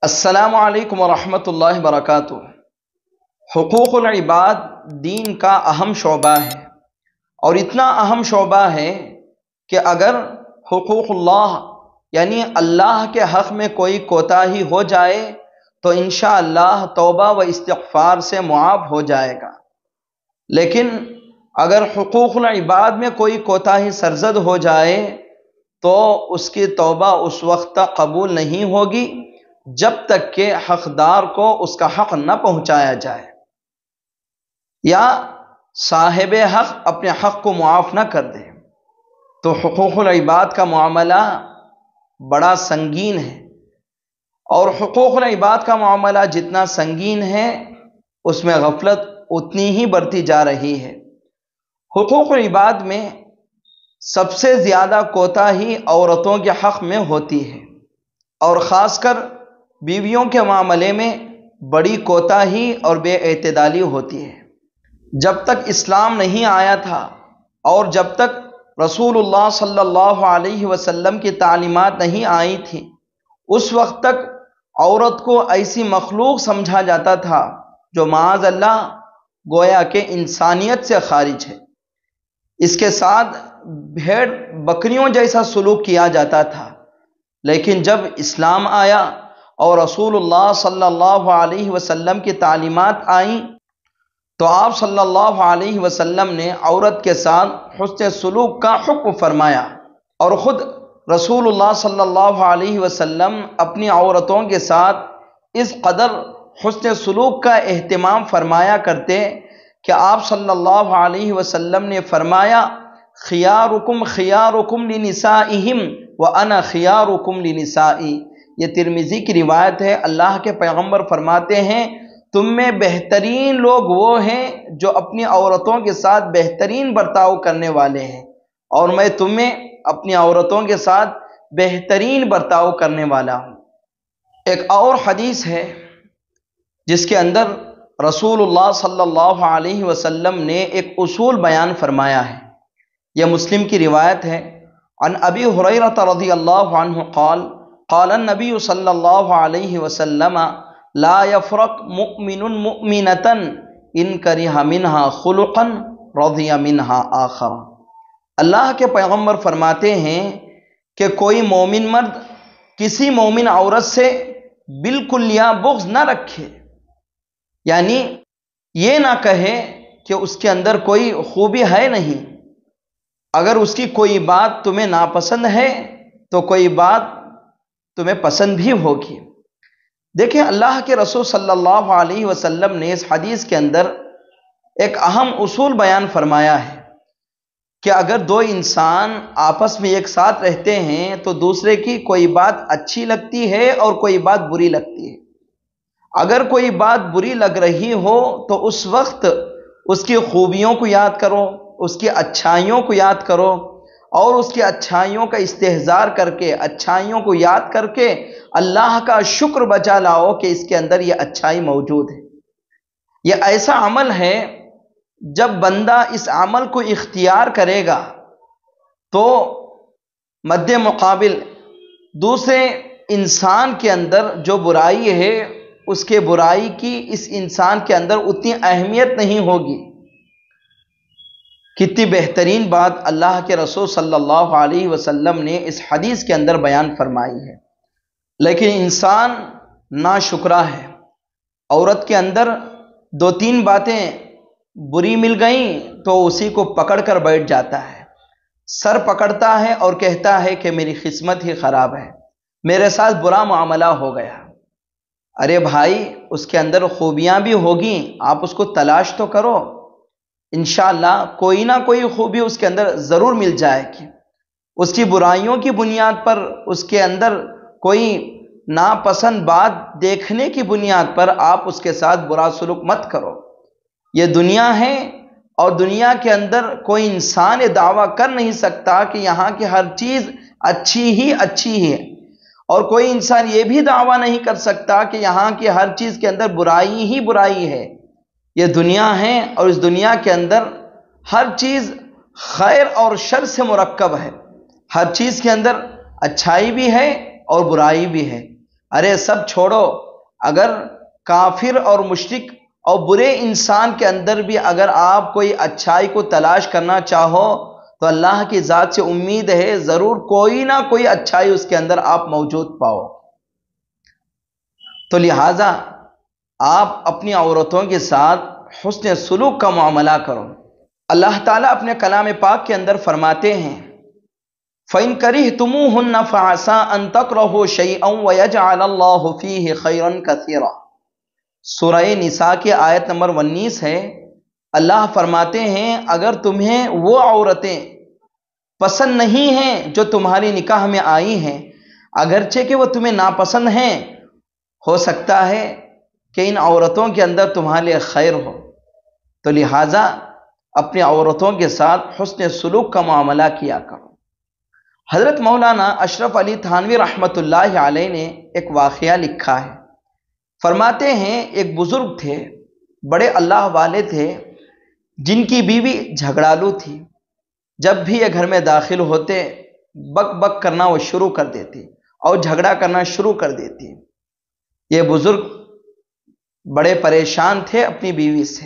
السلام علیکم ورحمۃ اللہ وبرکاتہ۔ حقوق العباد دین کا اہم شعبہ ہے، اور اتنا اہم شعبہ ہے کہ اگر حقوق اللہ یعنی اللہ کے حق میں کوئی کوتاہی ہو جائے تو انشاءاللہ توبہ و استغفار سے معاف ہو جائے گا، لیکن اگر حقوق العباد میں کوئی کوتاہی سرزد ہو جائے تو اس کی توبہ اس وقت تک قبول نہیں ہوگی جب تک کہ حقدار کو اس کا حق نہ پہنچایا جائے، یا صاحب حق اپنے حق کو معاف نہ کر دے۔ تو حقوق العباد کا معاملہ بڑا سنگین ہے، اور حقوق العباد کا معاملہ جتنا سنگین ہے اس میں غفلت اتنی ہی بڑھتی جا رہی ہے۔ حقوق العباد میں سب سے زیادہ کوتاہی عورتوں کے حق میں ہوتی ہے، اور خاص کر بیویوں کے معاملے میں بڑی کوتاہی اور بے اعتدالی ہوتی ہے۔ جب تک اسلام نہیں آیا تھا اور جب تک رسول اللہ صلی اللہ علیہ وسلم کی تعلیمات نہیں آئی تھی، اس وقت تک عورت کو ایسی مخلوق سمجھا جاتا تھا جو معاذ اللہ گویا کہ انسانیت سے خارج ہے۔ اس کے ساتھ بھیڑ بکریوں جیسا سلوک کیا جاتا تھا، لیکن جب اسلام آیا اور رسول اللہ صلی اللہ علیہ وسلم کی تعلیمات آئیں تو آپ صلی اللہ علیہ وسلم نے عورت کے ساتھ حسن سلوک کا حکم فرمایا، اور خود رسول اللہ صلی اللہ علیہ وسلم اپنی عورتوں کے ساتھ اس قدر حسن سلوک کا اہتمام فرمایا کرتے کہ آپ صلی اللہ علیہ وسلم نے فرمایا، خیارکم خیارکم لنسائہم وانا خیارکم لنسائی۔ یہ ترمذی کی روایت ہے۔ اللہ کے پیغمبر فرماتے ہیں، تم میں بہترین لوگ وہ ہیں جو اپنی عورتوں کے ساتھ بہترین برتاؤ کرنے والے ہیں، اور میں تمہیں اپنی عورتوں کے ساتھ بہترین برتاؤ کرنے والا ہوں۔ ایک اور حدیث ہے جس کے اندر رسول اللہ صلی اللہ علیہ وسلم نے ایک اصول بیان فرمایا ہے، یہ مسلم کی روایت ہے۔ عن ابی ہریرہ رضی اللہ عنہ قال قال النبی صلی اللہ علیہ وسلم لا يفرق مؤمن مؤمنة ان کرہ منہا خلقا رضی منہا آخر۔ اللہ کے پیغمبر فرماتے ہیں کہ کوئی مومن مرد کسی مومن عورت سے بالکل یا بغض نہ رکھے، یعنی یہ نہ کہے کہ اس کے اندر کوئی خوبی ہے نہیں۔ اگر اس کی کوئی بات تمہیں ناپسند ہے تو کوئی بات تمہیں پسند بھی ہوگی۔ دیکھیں، اللہ کے رسول صلی اللہ علیہ وسلم نے اس حدیث کے اندر ایک اہم اصول بیان فرمایا ہے کہ اگر دو انسان آپس میں ایک ساتھ رہتے ہیں تو دوسرے کی کوئی بات اچھی لگتی ہے اور کوئی بات بری لگتی ہے۔ اگر کوئی بات بری لگ رہی ہو تو اس وقت اس کی خوبیوں کو یاد کرو، اس کی اچھائیوں کو یاد کرو، اور اس کی اچھائیوں کا استحضار کر کے، اچھائیوں کو یاد کر کے اللہ کا شکر بجا لاؤ کہ اس کے اندر یہ اچھائی موجود ہے۔ یہ ایسا عمل ہے جب بندہ اس عمل کو اختیار کرے گا تو مد مقابل دوسرے انسان کے اندر جو برائی ہے اس کے برائی کی اس انسان کے اندر اتنی اہمیت نہیں ہوگی۔ کتنی بہترین بات اللہ کے رسول صلی اللہ علیہ وسلم نے اس حدیث کے اندر بیان فرمائی ہے، لیکن انسان ناشکرا ہے۔ عورت کے اندر دو تین باتیں بری مل گئیں تو اسی کو پکڑ کر بیٹھ جاتا ہے، سر پکڑتا ہے اور کہتا ہے کہ میری قسمت ہی خراب ہے، میرے ساتھ برا معاملہ ہو گیا۔ ارے بھائی، اس کے اندر خوبیاں بھی ہوگی، آپ اس کو تلاش تو کرو، انشاءاللہ کوئی نہ کوئی خوبی اس کے اندر ضرور مل جائے گی۔ اس کی برائیوں کی بنیاد پر، اس کے اندر کوئی ناپسند بات دیکھنے کی بنیاد پر آپ اس کے ساتھ برا سلوک مت کرو۔ یہ دنیا ہے، اور دنیا کے اندر کوئی انسان یہ دعویٰ کر نہیں سکتا کہ یہاں کی ہر چیز اچھی ہی ہے، اور کوئی انسان یہ بھی دعویٰ نہیں کر سکتا کہ یہاں کی ہر چیز کے اندر برائی ہی برائی ہے۔ یہ دنیا ہے، اور اس دنیا کے اندر ہر چیز خیر اور شر سے مرکب ہے، ہر چیز کے اندر اچھائی بھی ہے اور برائی بھی ہے۔ ارے سب چھوڑو، اگر کافر اور مشرک اور برے انسان کے اندر بھی اگر آپ کوئی اچھائی کو تلاش کرنا چاہو تو اللہ کی ذات سے امید ہے ضرور کوئی نہ کوئی اچھائی اس کے اندر آپ موجود پاؤ۔ تو لہٰذا آپ اپنی عورتوں کے ساتھ حسن سلوک کا معاملہ کرو۔ اللہ تعالیٰ اپنے کلام پاک کے اندر فرماتے ہیں فَإِن كَرِهْتُمُوهُنَّ فَعَسَىٰ أَن تَكْرَهُوا شَيْئًا وَيَجْعَلَ اللَّهُ فِيهِ خَيْرًا كَثِيرًا۔ سورہ نساء کی آیت نمبر 19 ہے۔ اللہ فرماتے ہیں اگر تمہیں وہ عورتیں پسند نہیں ہیں جو تمہاری نکاح میں آئی ہیں، اگرچہ کہ وہ تمہیں ناپسند ہیں، ہو سکتا ہے کہ ان عورتوں کے اندر تمہارے لیے خیر ہو، تو لہٰذا اپنی عورتوں کے ساتھ حسن سلوک کا معاملہ کیا کرو۔ حضرت مولانا اشرف علی تھانوی رحمۃ اللہ علیہ نے ایک واقعہ لکھا ہے۔ فرماتے ہیں ایک بزرگ تھے، بڑے اللہ والے تھے، جن کی بیوی جھگڑالو تھی۔ جب بھی یہ گھر میں داخل ہوتے بک بک کرنا وہ شروع کر دیتی اور جھگڑا کرنا شروع کر دیتی۔ یہ بزرگ بڑے پریشان تھے اپنی بیوی سے،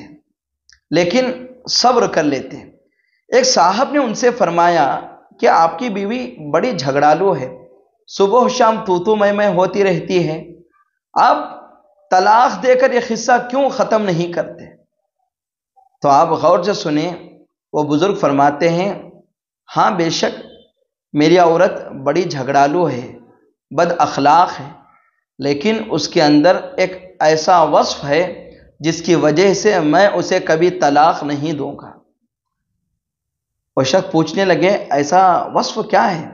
لیکن صبر کر لیتے۔ ایک صاحب نے ان سے فرمایا کہ آپ کی بیوی بڑی جھگڑالو ہے، صبح و شام تو میں ہوتی رہتی ہے، آپ طلاق دے کر یہ قصہ کیوں ختم نہیں کرتے؟ تو آپ غور سے سنیں، وہ بزرگ فرماتے ہیں ہاں بے شک میری عورت بڑی جھگڑالو ہے، بد اخلاق ہے، لیکن اس کے اندر ایک ایسا وصف ہے جس کی وجہ سے میں اسے کبھی طلاق نہیں دوں گا۔ وہ شخص پوچھنے لگے ایسا وصف کیا ہے؟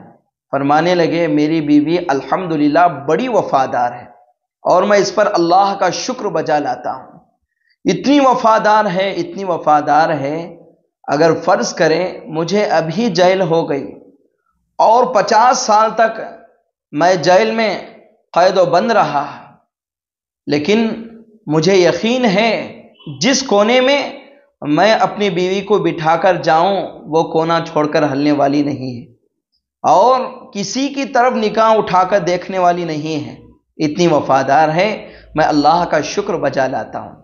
فرمانے لگے میری بیوی الحمدللہ بڑی وفادار ہے اور میں اس پر اللہ کا شکر بجا لاتا ہوں۔ اتنی وفادار ہے، اتنی وفادار ہے، اگر فرض کریں مجھے ابھی جیل ہو گئی اور 50 سال تک میں جیل میں قید و بند رہا، لیکن مجھے یقین ہے جس کونے میں میں اپنی بیوی کو بٹھا کر جاؤں وہ کونا چھوڑ کر ہلنے والی نہیں ہے اور کسی کی طرف نگاہ اٹھا کر دیکھنے والی نہیں ہے، اتنی وفادار ہے، میں اللہ کا شکر بجا لاتا ہوں۔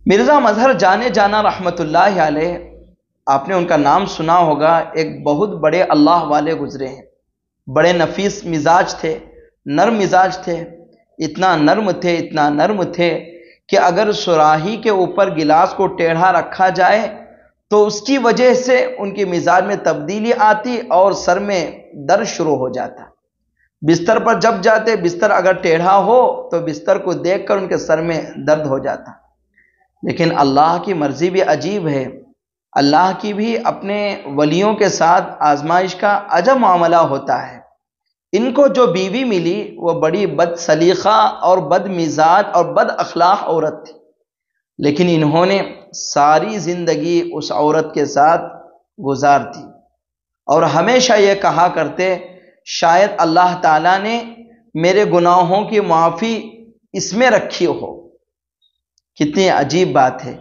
مرزا مظہر جانے جانا رحمت اللہ علیہ، آپ نے ان کا نام سنا ہوگا، ایک بہت بڑے اللہ والے گزرے ہیں، بڑے نفیس مزاج تھے، نرم مزاج تھے، اتنا نرم تھے کہ اگر سراہی کے اوپر گلاس کو ٹیڑھا رکھا جائے تو اس کی وجہ سے ان کے مزاج میں تبدیلی آتی اور سر میں درد شروع ہو جاتا۔ بستر پر جب جاتے، بستر اگر ٹیڑھا ہو تو بستر کو دیکھ کر ان کے سر میں درد ہو جاتا۔ لیکن اللہ کی مرضی بھی عجیب ہے، اللہ کی بھی اپنے ولیوں کے ساتھ آزمائش کا عجب معاملہ ہوتا ہے۔ ان کو جو بیوی ملی وہ بڑی بد سلیقہ اور بد مزاج اور بد اخلاق عورت تھی، لیکن انہوں نے ساری زندگی اس عورت کے ساتھ گزار دی اور ہمیشہ یہ کہا کرتے شاید اللہ تعالیٰ نے میرے گناہوں کی معافی اس میں رکھی ہو۔ کتنی عجیب بات ہے۔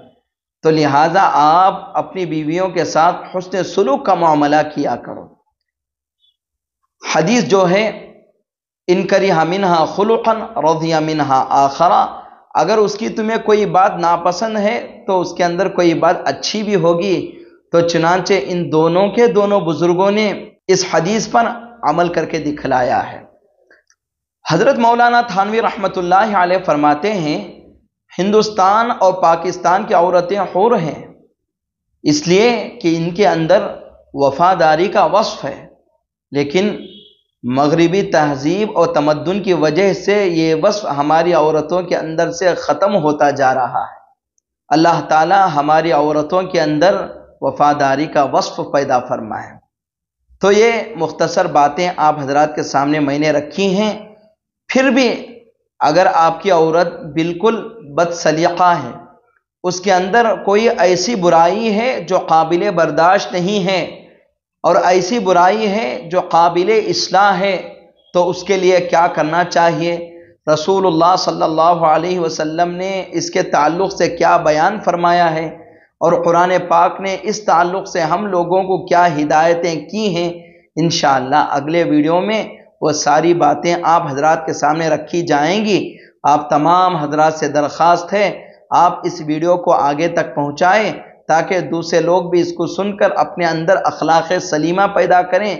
تو لہٰذا آپ اپنی بیویوں کے ساتھ حسن سلوک کا معاملہ کیا کرو۔ حدیث جو ہے ان کریہ منہا خلقا رضی منہا آخرا، اگر اس کی تمہیں کوئی بات ناپسند ہے تو اس کے اندر کوئی بات اچھی بھی ہوگی۔ تو چنانچہ ان دونوں کے دونوں بزرگوں نے اس حدیث پر عمل کر کے دکھلایا ہے۔ حضرت مولانا تھانوی رحمۃ اللہ علیہ فرماتے ہیں ہندوستان اور پاکستان کی عورتیں حور ہیں، اس لیے کہ ان کے اندر وفاداری کا وصف ہے، لیکن مغربی تہذیب اور تمدن کی وجہ سے یہ وصف ہماری عورتوں کے اندر سے ختم ہوتا جا رہا ہے۔ اللہ تعالی ہماری عورتوں کے اندر وفاداری کا وصف پیدا فرمائے۔ تو یہ مختصر باتیں آپ حضرات کے سامنے میں نے رکھی ہیں۔ پھر بھی اگر آپ کی عورت بالکل بد سلیقہ ہے، اس کے اندر کوئی ایسی برائی ہے جو قابل برداشت نہیں ہے اور ایسی برائی ہے جو قابل اصلاح ہے، تو اس کے لیے کیا کرنا چاہیے؟ رسول اللہ صلی اللہ علیہ وسلم نے اس کے تعلق سے کیا بیان فرمایا ہے اور قرآن پاک نے اس تعلق سے ہم لوگوں کو کیا ہدایتیں کی ہیں، انشاءاللہ اگلے ویڈیو میں وہ ساری باتیں آپ حضرات کے سامنے رکھی جائیں گی۔ آپ تمام حضرات سے درخواست ہے آپ اس ویڈیو کو آگے تک پہنچائیں تاکہ دوسرے لوگ بھی اس کو سن کر اپنے اندر اخلاق سلیمہ پیدا کریں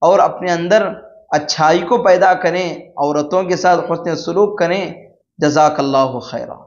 اور اپنے اندر اچھائی کو پیدا کریں، عورتوں کے ساتھ حسن سلوک کریں۔ جزاک اللہ خیرہ۔